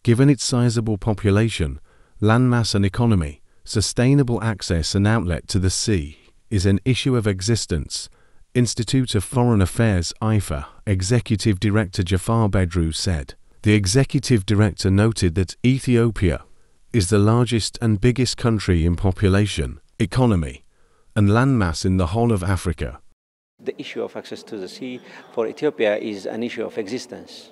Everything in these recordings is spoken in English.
Given its sizable population, landmass and economy, sustainable access and outlet to the sea is an issue of existence. Institute of Foreign Affairs (IFA) Executive Director Jafar Bedru said. The executive director noted that Ethiopia is the largest and biggest country in population, economy, and landmass in the whole of Africa. The issue of access to the sea for Ethiopia is an issue of existence.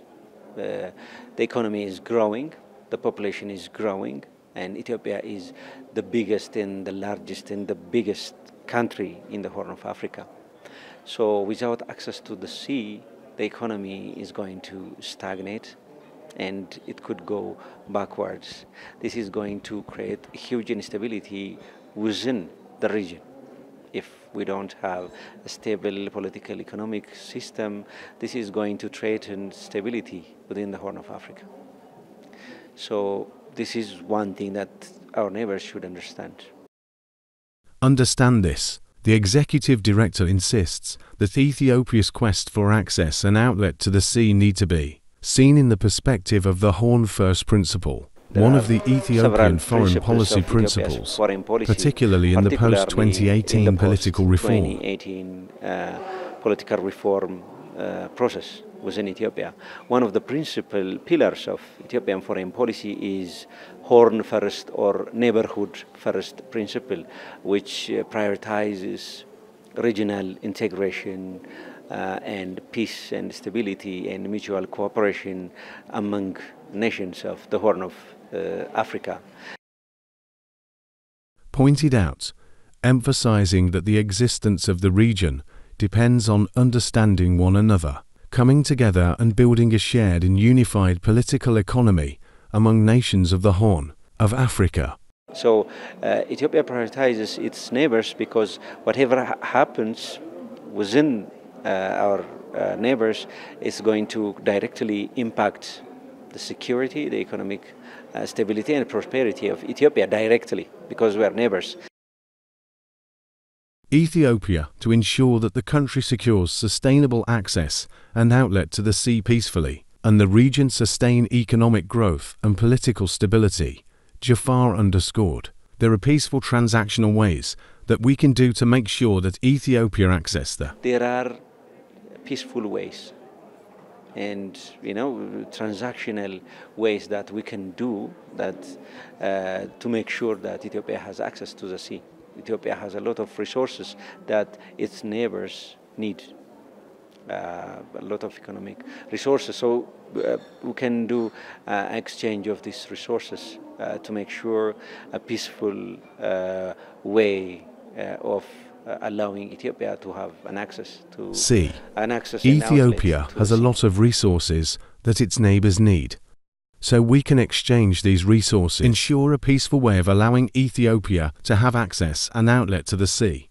The economy is growing, the population is growing, and Ethiopia is the biggest and the largest and the biggest country in the Horn of Africa. So without access to the sea, the economy is going to stagnate and it could go backwards. This is going to create huge instability within the region. If we don't have a stable political economic system, this is going to threaten stability within the Horn of Africa. So this is one thing that our neighbors should understand. Understand this. The executive director insists that Ethiopia's quest for access and outlet to the sea need to be seen in the perspective of the Horn First principle, one of the Ethiopian foreign policy principles, particularly in the post-2018 political reform. 2018 political reform process within Ethiopia. One of the principal pillars of Ethiopian foreign policy is Horn First or Neighborhood First principle, which prioritizes regional integration and peace and stability and mutual cooperation among nations of the Horn of Africa. Pointed out, emphasizing that the existence of the region depends on understanding one another, coming together and building a shared and unified political economy among nations of the Horn of Africa. So Ethiopia prioritizes its neighbors because whatever happens within our neighbors is going to directly impact the security, the economic stability and prosperity of Ethiopia directly because we are neighbors. Ethiopia, to ensure that the country secures sustainable access and outlet to the sea peacefully, and the region sustain economic growth and political stability, Jafar underscored. There are peaceful transactional ways that we can do to make sure that Ethiopia access the. There are peaceful ways and transactional ways that we can do that to make sure that Ethiopia has access to the sea. Ethiopia has a lot of resources that its neighbors need, a lot of economic resources. So we can do exchange of these resources to make sure a peaceful way of allowing Ethiopia to have an access to sea. Ethiopia has a lot of resources that its neighbors need. So we can exchange these resources, ensure a peaceful way of allowing Ethiopia to have access and outlet to the sea.